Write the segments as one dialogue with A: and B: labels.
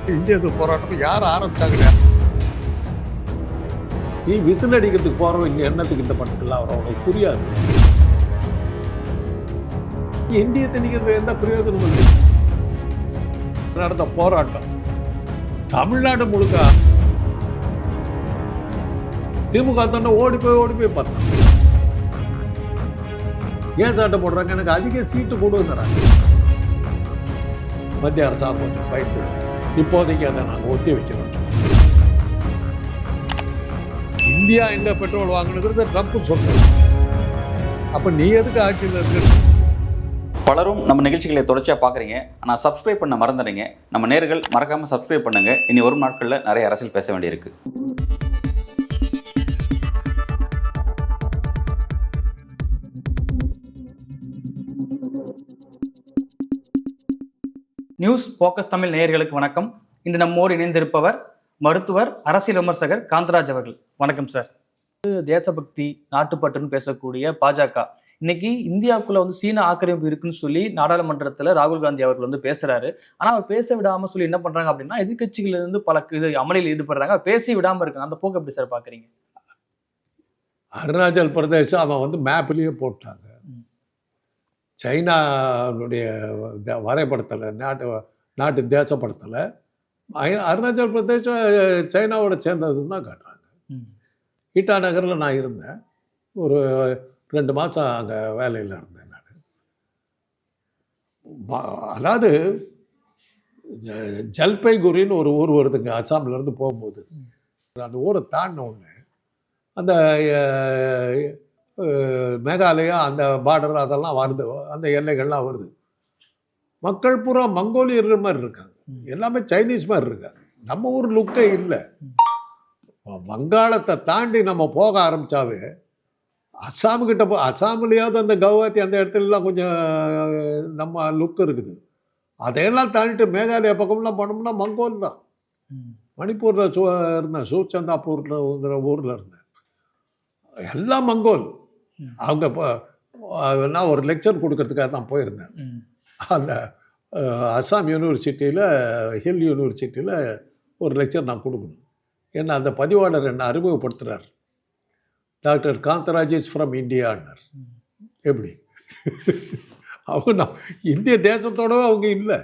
A: இந்திய எதிர்ப்பு போராட்டம் யார் ஆரம்பிச்சாங்க? நீ விசில் அடிக்கிறதுக்கு போறவங்க இங்க எண்ணத்துக்கு இந்த பண்ணலாம் அவனுக்கு புரியாது. இந்திய திணிக்கிறது எந்த பிரயோஜனம் இல்லை. நடந்த போராட்டம் தமிழ்நாடு முழுக்க திமுக தானே ஓடி போய் பார்த்தான். ஏன் சாட்டை போடுறாங்க? எனக்கு அதிக சீட்டு கொடுக்குறாங்க. மத்திய அரசாங்கம் கொஞ்சம் பயந்து இப்போதைக்கு அதை நாங்கள் ஒத்தி வைக்கிறோம். இந்தியா எங்க பெட்ரோல் வாங்கணுங்கிறது ட்ரம்ப் சொல்றாரு. அப்ப நீ எதுக்கு ஆட்சியில் இருக்கு?
B: பலரும் நம்ம நிகழ்ச்சிகளை தொடர்ச்சியாக பார்க்குறீங்க. ஆனால் சப்ஸ்கிரைப் பண்ண மறந்துடுறீங்க. நம்ம நேயர்கள் மறக்காமல் சப்ஸ்கிரைப் பண்ணுங்கள். இனி வரும் நாட்களில் நிறைய அரசியல் பேச வேண்டியிருக்கு.
C: நியூஸ் போக்கஸ் தமிழ் நேயர்களுக்கு வணக்கம். இன்று நம்மோடு இணைந்திருப்பவர் மருத்துவர், அரசியல் விமர்சகர் காந்தராஜ் அவர்கள். வணக்கம் சார். தேசபக்தி, நாட்டுப்பற்றுன்னு பேசக்கூடிய பாஜக இன்னைக்கு இந்தியாவுக்குள்ள சீன ஆக்கிரமிப்பு இருக்குன்னு சொல்லி நாடாளுமன்றத்தில் ராகுல் காந்தி அவர்கள் பேசுறாரு. ஆனால் அவர் பேச விடாம சொல்லி என்ன பண்றாங்க அப்படின்னா, எதிர்கட்சிகள் இருந்து பல அமளியில் ஈடுபடுறாங்க. பேசி விடாம இருக்காங்க. அந்த போக்கு எப்படி சார் பாக்குறீங்க?
A: அருணாச்சல் பிரதேசம் அவன் மேப்லேயே போட்டாங்க. சைனாவுடைய வரைபடத்தில், நாட்டு தேசப்படத்தில் அருணாச்சல் பிரதேசம் சைனாவோட சேர்ந்ததுன்னு தான் காட்டுறாங்க. ஈட்டா நகரில் நான் இருந்தேன். ஒரு 2 மாதம் அங்கே வேலையில் இருந்தேன் நான். அதாவது ஜல்பைகுரின்னு ஒரு ஊர் வருதுங்க அசாம்லேருந்து போகும்போது. அந்த ஊரை தாண்டின உடனே அந்த மேகாலயா அந்த பார்டர் அதெல்லாம் வருது, அந்த எல்லைகள்லாம் வருது. மக்கள் பூரா மங்கோலியர்கள் மாதிரி இருக்காங்க, எல்லாமே சைனீஸ் மாதிரி இருக்காங்க. நம்ம ஊர் லுக்கே இல்லை. வங்காளத்தை தாண்டி நம்ம போக ஆரம்பித்தாவே அசாமுக்கிட்ட அசாம்லேயாவது அந்த கவுஹாத்தி அந்த இடத்துலலாம் கொஞ்சம் நம்ம லுக் இருக்குது. அதையெல்லாம் தாண்டிட்டு மேகாலயா பக்கம்லாம் போனோம்னா மங்கோல் தான். மணிப்பூரில் இருந்தேன், சூர்சந்தாப்பூர்ங்கிற ஊரில் இருந்தேன். எல்லாம் மங்கோல். அவங்க நான் ஒரு லெக்சர் கொடுக்கறதுக்காக தான் போயிருந்தேன். அந்த அசாம் யூனிவர்சிட்டியில், ஹில் யூனிவர்சிட்டியில் ஒரு லெக்சர் நான் கொடுக்கணும். ஏன்னா அந்த பதிவாளர் என்னை அறிமுகப்படுத்துகிறார். டாக்டர் காந்தராஜ் இஸ் ஃப்ரம் இந்தியான்னார். எப்படி? அவங்க இந்திய தேசத்தோடவே அவங்க இல்லை.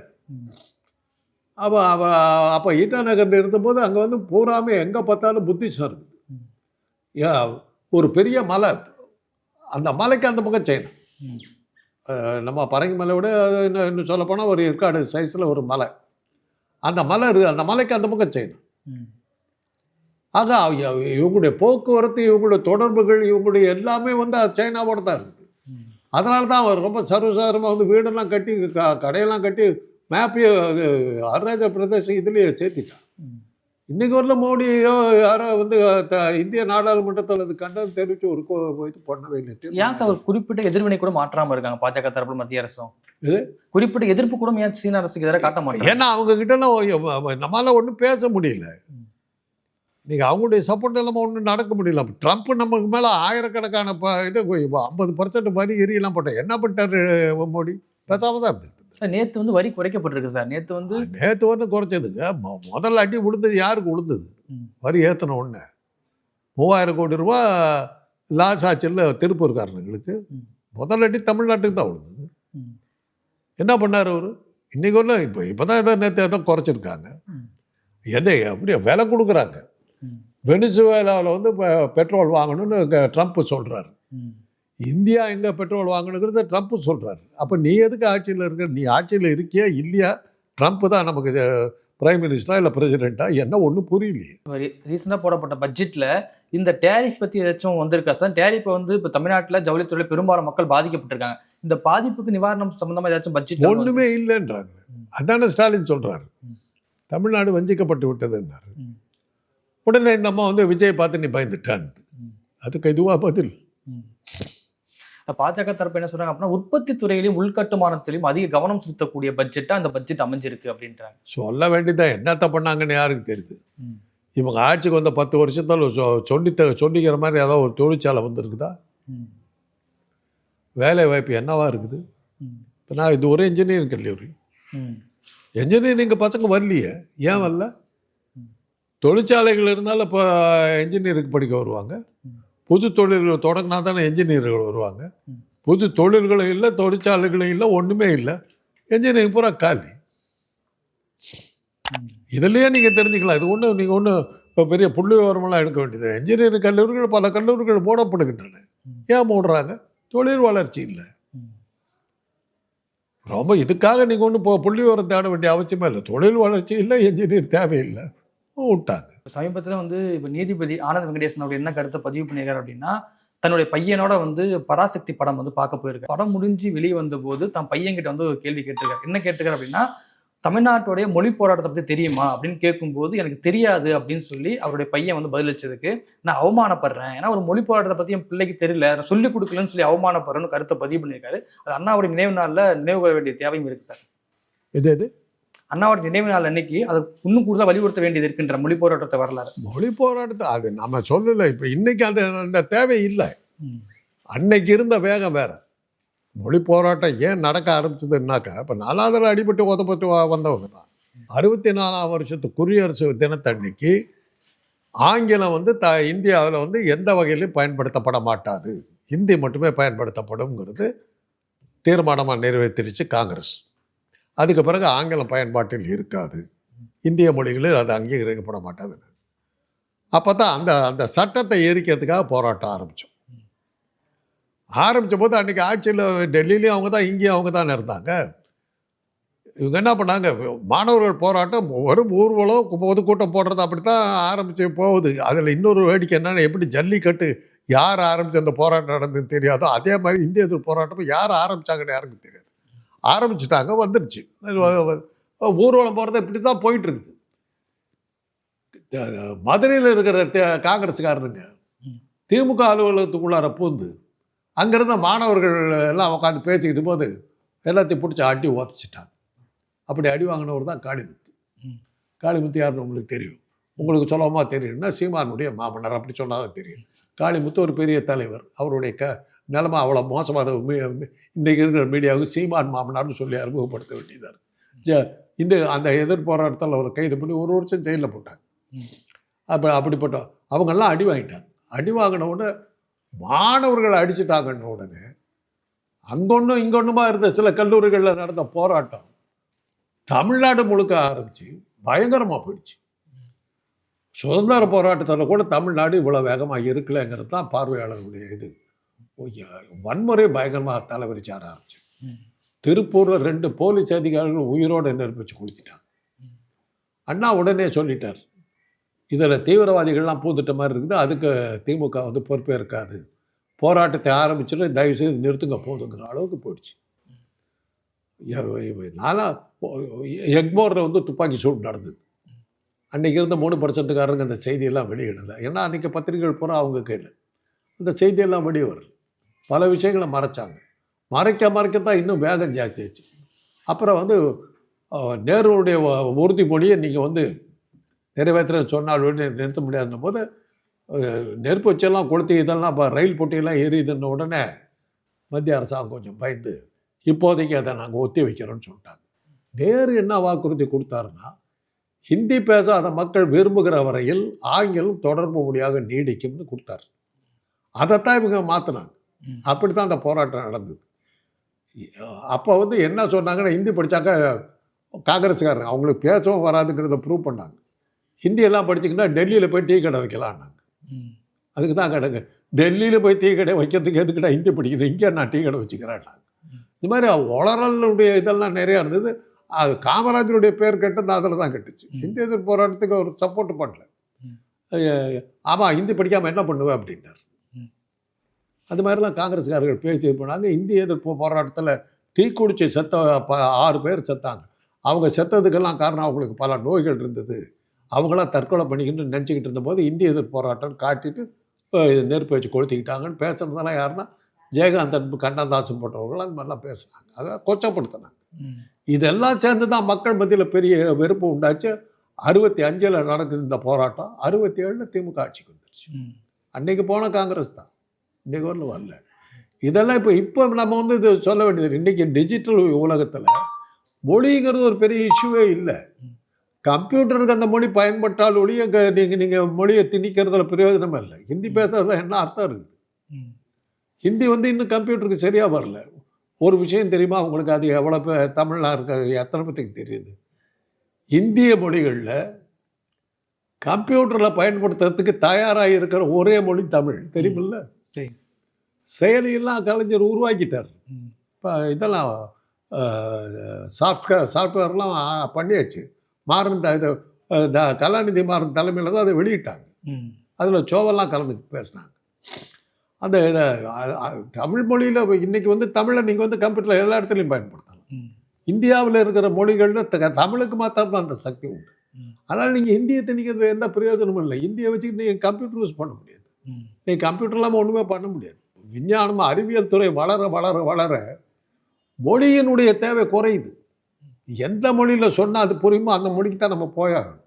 A: அப்போ ஈட்டா நகரில் இருந்தபோது அங்கே பூராமே எங்கே பார்த்தாலும் புத்திசம் இருக்குது. ஒரு பெரிய மலை, அந்த மலைக்கு அந்த பக்கம் சைனா. நம்ம பரங்கி மலை விட இன்னும் சொல்லப்போனால் ஒரு ஏற்காடு சைஸில் ஒரு மலை. அந்த மலை அந்த மலைக்கு அந்த பக்கம் சைனா. ஆக இவங்களுடைய போக்குவரத்து, இவங்களுடைய தொடர்புகள், இவங்களுடைய எல்லாமே சைனாவோட தான் இருக்குது. அதனால தான் அவர் ரொம்ப சர்வசாதாரமாக வீடெல்லாம் கட்டி, கடையெல்லாம் கட்டி, மேப்பையோ அருணாச்சல் பிரதேசம் இதுலேயே சேர்த்திட்டான். இன்றைக்கி வரல மோடியோ யாரோ இந்திய நாடாளுமன்றத்தில் அது கண்டனம் தெரிவித்து ஒரு இது பண்ணவே இல்லை.
C: ஏன் சார் ஒரு குறிப்பிட்ட எதிர்வினை கூட மாற்றாமல் இருக்காங்க பாஜக தரப்புல? மத்திய அரசும் இது குறிப்பிட்ட எதிர்ப்பு கூட ஏன் சீன அரசுக்கு எதிராக காட்ட மாட்டாங்க?
A: ஏன்னா அவங்க கிட்டலாம் நம்மளால ஒன்றும் பேச முடியல. நீங்கள் அவங்களுடைய சப்போர்ட் இல்லாமல் ஒன்றும் நடக்க முடியல. ட்ரம்ப் நமக்கு மேலே ஆயிரக்கணக்கான இது 50% வரி எரியெல்லாம் போட்டேன். என்ன பண்ணிட்டாரு மோடி? பேசாமல் தான் இருந்தது.
C: நேற்று வரி குறைக்கப்பட்டிருக்கு சார்.
A: நேற்று குறைச்சதுங்க. முதல்ல அடி விழுந்தது யாருக்கு விழுந்தது? வரி ஏற்றின உடனே 3000 கோடி ரூபா லாஸ் ஆச்சுல்ல திருப்பூர்காரனுங்களுக்கு. முதல் அடி தமிழ்நாட்டுக்கு தான் விழுந்தது. என்ன பண்ணார் அவர்? இன்றைக்கி ஒன்று இப்போ தான் ஏதோ நேற்று ஏதோ குறைச்சிருக்காங்க. என்ன அப்படியே விலை கொடுக்குறாங்க. வெனிசுவேலாவில் பெட்ரோல் வாங்கணும்னு ட்ரம்ப் சொல்கிறாரு. இந்தியா எங்கே பெட்ரோல் வாங்கணுங்கிறத ட்ரம்ப் சொல்கிறாரு. அப்போ நீ எதுக்கு ஆட்சியில் இருக்க? நீ ஆட்சியில் இருக்கியா இல்லையா? ட்ரம்ப் தான் நமக்கு பிரைம் மினிஸ்டரா இல்லை பிரசிடெண்ட்டா? என்ன ஒன்றும் புரியலையே.
C: ரீசெண்டாக போடப்பட்ட பட்ஜெட்டில் இந்த டேரிஃப் பற்றி ஏதாச்சும் வந்திருக்கா சார்? டேரிஃபை இப்போ தமிழ்நாட்டில் ஜவுளித்துறையில் பெரும்பாலும் மக்கள் பாதிக்கப்பட்டிருக்காங்க. இந்த பாதிப்புக்கு நிவாரணம் சம்பந்தமாக ஏதாச்சும் பட்ஜெட்
A: ஒன்றுமே இல்லைன்றாங்க. அதான ஸ்டாலின் சொல்கிறாரு. தமிழ்நாடு வஞ்சிக்கப்பட்டு விட்டதுன்னாரு. உடனே இந்த அம்மா விஜய் பார்த்து நீ பயந்துட்டான்னு. அதுக்கு இதுவாக பதில்.
C: பாஜக தரப்பு என்ன சொல்றாங்க அப்படின்னா, உற்பத்தி துறையிலையும் உள்கட்டுமானத்திலையும் அதிக கவனம் செலுத்தக்கூடிய பட்ஜெட்டா அந்த பட்ஜெட் அமைஞ்சிருக்கு அப்படின்றாங்க.
A: சொல்ல வேண்டியதான். என்னத்த பண்ணாங்கன்னு யாருக்கு தெரியுது? இவங்க ஆட்சிக்கு 10 வருஷத்தில் சொல்லிக்கிற மாதிரி ஏதோ ஒரு தொழிற்சாலை இருக்குதா? வேலை வாய்ப்பு என்னவா இருக்குது? இப்போ நான் இது ஒரு இன்ஜினியரிங் கல்லூரி. என்ஜினியரிங் பசங்க வரலையே, ஏன் வரல? தொழிற்சாலைகள் இருந்தாலும் இப்போ என்ஜினியருக்கு படிக்க வருவாங்க. புது தொழில்கள் தொடங்கினா தானே என்ஜினியர்கள் வருவாங்க. புது தொழில்களும் இல்லை, தொழிற்சாலைகளும் இல்லை, ஒன்றுமே இல்லை. என்ஜினியரிங் பூரா காலி. இதுலேயே நீங்கள் தெரிஞ்சுக்கலாம். இது ஒன்றும் நீங்கள் ஒன்றும் இப்போ பெரிய புள்ளி விவரமெல்லாம் எடுக்க வேண்டியது. என்ஜினியரிங் கல்லூரிகள் பல கல்லூரிகள் மூடப்படுகின்றன. ஏன் மூடுறாங்க? தொழில் வளர்ச்சி இல்லை. ரொம்ப இதுக்காக நீங்கள் ஒன்றும் இப்போ புள்ளி விவரம் தேட வேண்டிய அவசியமே இல்லை. தொழில் வளர்ச்சி இல்லை, என்ஜினியர் தேவையில்லை, விட்டாங்க.
C: சமீபத்தில் வந்து இப்போ நீதிபதி ஆனந்த் வெங்கடேசன் அவர் என்ன கருத்தை பதிவு பண்ணியிருக்காரு அப்படின்னா, தன்னுடைய பையனோட வந்து பராசக்தி படம் வந்து பார்க்க போயிருக்காரு. படம் முடிஞ்சு வெளியே வந்தபோது தன் பையன்கிட்ட வந்து ஒரு கேள்வி கேட்டிருக்காரு. என்ன கேட்டிருக்காரு அப்படின்னா, தமிழ்நாட்டுடைய மொழி போராட்டத்தை பற்றி தெரியுமா அப்படின்னு கேட்கும்போது எனக்கு தெரியாது அப்படின்னு சொல்லி அவருடைய பையன் வந்து பதிலளிச்சதுக்கு நான் அவமானப்படுறேன். ஏன்னா ஒரு மொழி போராட்டத்தை பற்றி என் பிள்ளைக்கு தெரியல, நான் சொல்லிக் கொடுக்கலன்னு சொல்லி அவமானப்படுறேன்னு கருத்தை பதிவு பண்ணியிருக்காரு. அது அண்ணாவுடைய நினைவு நாளில் நினைவு கூற வேண்டிய தேவையும் இருக்கு சார்.
A: இது
C: அண்ணாவோட நினைவு நாள் அன்னைக்கு அதை இன்னும் கூடுதலாக வலியுறுத்த வேண்டியது இருக்குன்ற மொழி போராட்டத்தை வரலாறு.
A: மொழி போராட்டத்தை அது நம்ம சொல்லலை. இப்போ இன்னைக்கு அந்த தேவை இல்லை. அன்னைக்கு இருந்த வேகம் வேற. மொழி போராட்டம் ஏன் நடக்க ஆரம்பிச்சதுன்னாக்கா, இப்போ 4ஆவது அடிபட்டு உதப்பட்டு வந்தவங்க தான். 64ஆம் வருஷத்து குடியரசு தினத்தன்னைக்கு ஆங்கிலம் வந்து இந்தியாவில் வந்து எந்த வகையிலும் பயன்படுத்தப்பட மாட்டாது, ஹிந்தி மட்டுமே பயன்படுத்தப்படும்ங்கிறது தீர்மானமாக நிறைவேற்றிருச்சு காங்கிரஸ். அதுக்கு பிறகு ஆங்கிலம் பயன்பாட்டில் இருக்காது, இந்திய மொழிகளில் அது அங்கீகரிக்கப்பட மாட்டாதுன்னு. அப்போ தான் அந்த சட்டத்தை எரிக்கிறதுக்காக போராட்டம் ஆரம்பித்த போது அன்றைக்கி ஆட்சியில் டெல்லியிலையும் அவங்க தான், இங்கேயும் அவங்க தான் இருந்தாங்க. இவங்க என்ன பண்ணாங்க, மாணவர்கள் போராட்டம் வரும் ஊர்வலம் பொதுக்கூட்டம் போடுறது அப்படி தான் ஆரம்பித்து போகுது. அதில் இன்னொரு வேடிக்கை என்னென்னா, எப்படி ஜல்லிக்கட்டு யார் ஆரம்பித்து அந்த போராட்டம் நடந்ததுன்னு தெரியாதோ அதே மாதிரி இந்திய எதிர்ப்பு போராட்டம் யார் ஆரம்பித்தாங்கன்னு யாருக்கும் தெரியாது. ஆரம்பிச்சுட்டாங்க, வந்துடுச்சு. ஊர்வலம் போகிறது இப்படி தான் போயிட்டுருக்குது. மதுரையில் இருக்கிற காங்கிரஸ்காரனுங்க திமுக அலுவலகத்துக்குள்ளார பூந்து அங்கேருந்த மாணவர்கள் எல்லாம் உட்காந்து பேசிக்கிட்டு போது எல்லாத்தையும் பிடிச்சி அடி உதச்சிட்டாங்க. அப்படி அடி வாங்கினவர் தான் காளிமுத்து. காளிமுத்து யாருன்னு உங்களுக்கு தெரியும், உங்களுக்கு சொல்லமா தெரியும்னா சீமானுடைய மாமன்னர், அப்படி சொன்னால் தான் தெரியும். காளிமுத்து ஒரு பெரிய தலைவர். அவருடைய நிலைமை அவ்வளோ மோசமான இன்றைக்கி இருக்கிற மீடியாவுக்கு சீமான் மாமனார்னு சொல்லி அறிமுகப்படுத்த வேண்டியதாக. அந்த எதிர்போராட்டத்தில் அவர் கைது பண்ணி 1 வருஷம் ஜெயிலில் போட்டாங்க. அப்படிப்பட்ட அவங்கெல்லாம் அடி வாங்கிட்டாங்க. அடி வாங்கின உடனே மாணவர்களை அடிச்சுட்டாங்கன்ன உடனே அங்கொன்றும் இங்கொன்றுமா இருந்த சில கல்லூரிகளில் நடந்த போராட்டம் தமிழ்நாடு முழுக்க ஆரம்பித்து பயங்கரமாக போயிடுச்சு. சுதந்திர போராட்டத்தில் கூட தமிழ்நாடு இவ்வளோ வேகமாக இருக்கலைங்கிறது தான் பார்வையாளர்களுடைய இது. வன்முறை பயங்கரமாக தலைவரிச்சாட ஆரம்பிச்சு. திருப்பூரில் 2 போலீஸ் அதிகாரிகள் உயிரோடு நெருப்பிச்சு கொளுத்திட்டாங்க. அண்ணா உடனே சொல்லிட்டார், இதில் தீவிரவாதிகள்லாம் பூந்துட்ட மாதிரி இருக்குது, அதுக்கு திமுக வந்து பொறுப்பே இருக்காது, போராட்டத்தை ஆரம்பிச்சுட்டு தயவுசெய்து நிறுத்துங்க போதுங்கிற அளவுக்கு போயிடுச்சு. எக்மோரில் வந்து துப்பாக்கி சூடு நடந்தது. அன்றைக்கி இருந்த 3%காரங்க அந்த செய்தியெல்லாம் வெளியிடலை. ஏன்னா அன்றைக்கி பத்திரிகைகள் பூரா அவங்க கையில் அந்த செய்தியெல்லாம் வெளியே வரல. பல விஷயங்களை மறைச்சாங்க. மறைக்க தான் இன்னும் வேகம் ஜாஸ்தியாச்சு. அப்புறம் வந்து நேருடைய உறுதிமொழியை நீங்கள் வந்து நிறைவேற்ற சொன்னால் நிறுத்த முடியாதுன்னும் போது நெருப்பு வச்செல்லாம் கொளுத்தி இதெல்லாம் இப்போ ரயில் போட்டியெல்லாம் எரியுதுன்ன உடனே மத்திய அரசாங்கம் கொஞ்சம் பயந்து இப்போதைக்கு அதை நாங்கள் ஒத்தி வைக்கிறோன்னு சொல்லிட்டாங்க. நேரு என்ன வாக்குறுதி கொடுத்தாருன்னா, ஹிந்தி பேசாத மக்கள் விரும்புகிற வரையில் ஆங்கிலம் தொடர்பு மொழியாக நீடிக்கும்னு கொடுத்தாரு. அதைத்தான் இவங்க மாற்றினாங்க. அப்படி தான் அந்த போராட்டம் நடந்தது. அப்போ வந்து என்ன சொன்னாங்கன்னா, ஹிந்தி படித்தாக்க காங்கிரஸ்காரங்க அவங்களுக்கு பேசவும் வராதுங்கிறத ப்ரூவ் பண்ணாங்க. ஹிந்தியெல்லாம் படிச்சிங்கன்னா டெல்லியில் போய் டீ கடை வைக்கலான்னாங்க. அதுக்கு தான் கடைங்க, டெல்லியில் போய் டீ கடை வைக்கிறதுக்கு எதுக்கிட்ட ஹிந்தி படிக்கிறேன், இங்கே நான் டீ கடை வச்சுக்கிறேன்னாங்க. இந்த மாதிரி உளறலுடைய இதெல்லாம் நிறையா இருந்தது. அது காமராஜருடைய பேர் கெட்டது அதில் தான் கெட்டுச்சு. ஹிந்தி எதிர்ப்பு போராட்டத்துக்கு அவர் சப்போர்ட் பண்ணல. ஆமாம், ஹிந்தி படிக்காமல் என்ன பண்ணுவேன் அப்படின்னார். அது மாதிரிலாம் காங்கிரஸ்காரர்கள் பேசி போனாங்க. இந்திய எதிர்ப்பு போராட்டத்தில் தீக்குடிச்சு செத்த 6 பேர் செத்தாங்க. அவங்க செத்ததுக்கெல்லாம் காரணம் அவங்களுக்கு பல நோய்கள் இருந்தது. அவங்களாம் தற்கொலை பண்ணிக்கிட்டு நினச்சிக்கிட்டு இருந்தபோது இந்திய எதிர்ப்பு போராட்டம் காட்டிட்டு நெருப்பு வச்சு கொளுத்திக்கிட்டாங்கன்னு பேசுனதெல்லாம் யாருன்னா ஜெயகாந்தன், கண்ணதாசன் போன்றவர்கள் அந்த மாதிரிலாம் பேசுனாங்க. அதை கொச்சப்படுத்தினாங்க. இதெல்லாம் சேர்ந்து தான் மக்கள் மத்தியில் பெரிய வெறுப்பு உண்டாச்சு. 65 நடக்குது இந்த போராட்டம். 67 திமுக ஆட்சிக்கு வந்துருச்சு. அன்னைக்கு போன காங்கிரஸ் தான், இந்த ஊரில் வரல. இதெல்லாம் இப்போ நம்ம வந்து இது சொல்ல வேண்டியது. இன்றைக்கி டிஜிட்டல் உலகத்தில் மொழிங்கிறது ஒரு பெரிய இஷ்யூவே இல்லை. கம்ப்யூட்டருக்கு அந்த மொழி பயன்பட்டால் ஒழிய நீங்கள் மொழியை திணிக்கிறதுல பிரயோஜனமே இல்லை. ஹிந்தி பேசுறதுல என்ன அர்த்தம் இருக்குது? ஹிந்தி இன்னும் கம்ப்யூட்டருக்கு சரியாக வரல. ஒரு விஷயம் தெரியுமா உங்களுக்கு? அது எவ்வளோ தமிழ்நாடு இருக்க எத்தனை பேத்துக்கு தெரியுது? இந்திய மொழிகளில் கம்ப்யூட்டரில் பயன்படுத்துறதுக்கு தயாராக இருக்கிற ஒரே மொழி தமிழ். தெரியுமில்ல? செயலியெல்லாம் கலைஞர் உருவாக்கிட்டார். இப்போ இதெல்லாம் சாஃப்ட்வேர்லாம் பண்ணியாச்சு. மாறன் இது கலாநிதி மாறன் தலைமையில் தான் அதை வெளியிட்டாங்க. அதில் சோவெல்லாம் கலந்து பேசினாங்க. அந்த இதை தமிழ் மொழியில் இன்றைக்கி தமிழை நீங்கள் கம்ப்யூட்டரில் எல்லா இடத்துலையும் பயன்படுத்தலாம். இந்தியாவில் இருக்கிற மொழிகளில் தமிழுக்கு மாத்திரம் தான் அந்த சக்தி உண்டு. அதனால் நீங்கள் இந்தியை திணிக்கிறது எந்த பிரயோஜனமும் இல்லை. இந்தியை வச்சுக்கிட்டு நீங்கள் கம்ப்யூட்டர் யூஸ் பண்ண முடியாது. நீங்கள் கம்ப்யூட்டர் இல்லாமல் ஒன்றுமே பண்ண முடியாது. விஞ்ஞானம் அறிவியல் துறை வளர வளர வளர மொழியினுடைய தேவை குறையுது. எந்த மொழியில் சொன்னால் அது புரியுமோ அந்த மொழிக்கு தான் நம்ம போயாகணும்.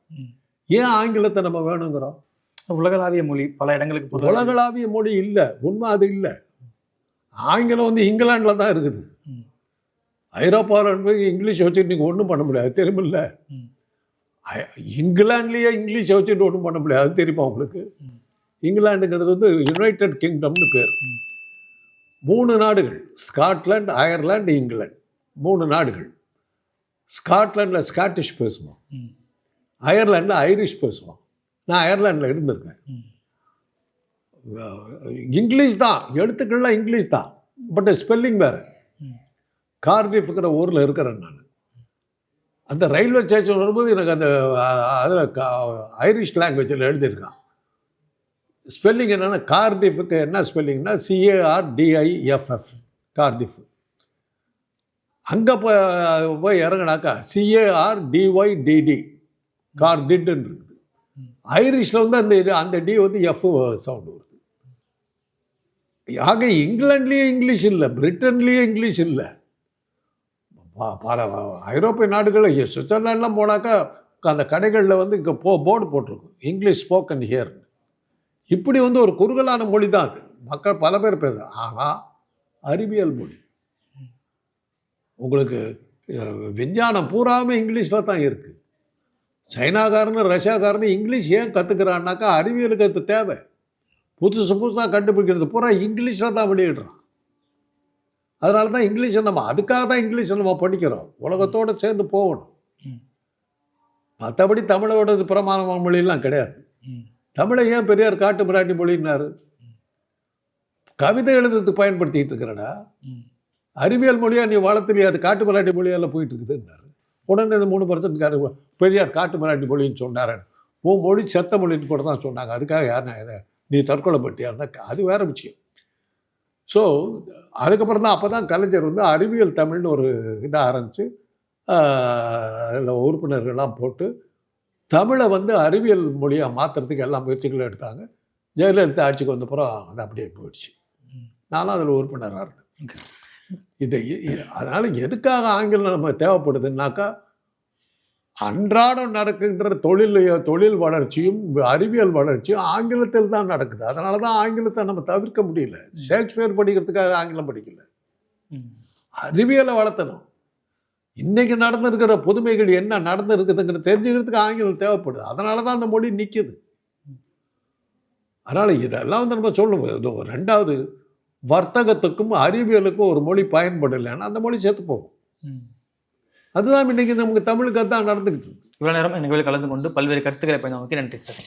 A: ஏன் ஆங்கிலத்தை நம்ம வேணுங்கிறோம்?
C: உலகளாவிய மொழி பல இடங்களுக்கு.
A: உலகளாவிய மொழி இல்லை, உண்மை அது இல்லை. ஆங்கிலம் இங்கிலாண்டில் தான் இருக்குது. ஐரோப்பாவில் போய் இங்கிலீஷ் வச்சுட்டு நீங்கள் ஒன்றும் பண்ண முடியாது. தெரியுமில்ல? இங்கிலாண்ட்லேயே இங்கிலீஷை வச்சுட்டு ஒன்றும் பண்ண முடியாது. தெரியுமா உங்களுக்கு? இங்கிலாண்டுங்கிறது யுனைடெட் கிங்டம்னு பேர். 3 நாடுகள், ஸ்காட்லாந்து, அயர்லாந்து, இங்கிலாந்து. 3 நாடுகள். ஸ்காட்லாண்டில் ஸ்காட்டிஷ் பேசுவோம், அயர்லாண்டில் ஐரிஷ் பேசுவோம். நான் அயர்லாண்டில் இருந்திருக்கேன். இங்கிலீஷ் தான், எழுத்துக்கள்லாம் இங்கிலீஷ் தான், பட் ஸ்பெல்லிங் வேறு. கார்டிஃப்ங்கிற ஊரில் இருக்கிறேன் நான். அந்த ரயில்வே ஸ்டேஷன் வரும்போது எனக்கு அந்த அதில் ஐரிஷ் லாங்குவேஜில் எழுதியிருக்கான். ஸ்பெல்லிங் என்னென்னா, கார்டிஃபுக்கு என்ன ஸ்பெல்லிங்னா CARDIFF, கார்டிஃப். அங்கே போய் இறங்கினாக்கா CARDYDD, கார்டிட்ன்னு இருக்குது. ஐரிஷில் அந்த டி எஃப் சவுண்டு வருது. ஆக இங்கிலாண்ட்லேயே இங்கிலீஷ் இல்லை, பிரிட்டன்லேயே இங்கிலீஷ் இல்லை. பல ஐரோப்பிய நாடுகளில் சுவிட்சர்லாண்ட்லாம் போனாக்கா அந்த கடைகளில் இங்கே போர்டு போட்டிருக்கும், இங்கிலீஷ் ஸ்போக்கன் ஹியர். இப்படி ஒரு குறுகலான மொழி தான் அது. மக்கள் பல பேர் பேச. ஆனால் அறிவியல் மொழி உங்களுக்கு விஞ்ஞானம் பூராமே இங்கிலீஷில் தான் இருக்குது. சைனாக்காரனு ரஷ்யாக்காரனு இங்கிலீஷ் ஏன் கற்றுக்கிறான்னாக்கா அறிவியலுக்கு அது தேவை. புதுசு புதுசாக கண்டுபிடிக்கிறது பூரா இங்கிலீஷில் தான் வெளியிடுறான். அதனால தான் இங்கிலீஷை அதுக்காக தான் இங்கிலீஷை நம்ம படிக்கிறோம், உலகத்தோடு சேர்ந்து போகணும். மற்றபடி தமிழோட பிரமாணமான மொழியெல்லாம் கிடையாது. தமிழை ஏன் பெரியார் காட்டு மிராட்டி மொழின்னாரு? கவிதை எழுதுறதுக்கு பயன்படுத்திக்கிட்டு இருக்கிறடா. அறிவியல் மொழியாக நீ வளர்த்துலையே, அது காட்டு மிராட்டி மொழியால் போயிட்டு இருக்குதுன்னாரு. உடனே இந்த 3% பெரியார் காட்டு மிராட்டி மொழின்னு சொன்னார். மொழி செத்த மொழின்னு கூட தான் சொன்னாங்க. அதுக்காக யாருன்னா இதை நீ தற்கொலை பட்டியா இருந்தால் அது வேறு விஷயம். ஸோ அதுக்கப்புறம் தான் அப்போ தான் கலைஞர் அறிவியல் தமிழ்னு ஒரு இதை ஆரம்பித்து அதில் உறுப்பினர்கள்லாம் போட்டு தமிழை அறிவியல் மொழியாக மாற்றுறதுக்கு எல்லா முயற்சிகளும் எடுத்தாங்க. ஜெயலலிதா ஆட்சிக்கு வந்தப்புறம் அது அப்படியே போயிடுச்சு. நானும் அதில் உறுப்பினராக இருந்தேன். அதனால் எதுக்காக ஆங்கிலம் நம்ம தேவைப்படுதுன்னாக்கா, அன்றாடம் நடக்கின்ற தொழில் வளர்ச்சியும் அறிவியல் வளர்ச்சியும் ஆங்கிலத்தில் தான் நடக்குது. அதனால தான் ஆங்கிலத்தை நம்ம தவிர்க்க முடியல. ஷேக்ஸ்பியர் படிக்கிறதுக்காக ஆங்கிலம் படிக்கல, அறிவியலை வளர்த்தணும். இன்றைக்கி நடந்திருக்கிற புதுமைகள் என்ன நடந்திருக்குதுங்கிற தெரிஞ்சுக்கிறதுக்கு ஆங்கிலம் தேவைப்படுது. அதனால தான் அந்த மொழி நிற்கிது. அதனால் இதெல்லாம் நம்ம சொல்லுவோம். 2வது, வர்த்தகத்துக்கும் அறிவியலுக்கும் ஒரு மொழி பயன்படலைன்னா அந்த மொழி சேர்த்து போகும். அதுதான் இன்றைக்கி நமக்கு தமிழுக்கு தான் நடந்துக்கிட்டு இருக்கு.
C: இவ்வளோ நேரம் நிகழ்வில் கலந்து கொண்டு பல்வேறு கருத்துக்களை பயன்படுத்தி நன்றி சார்.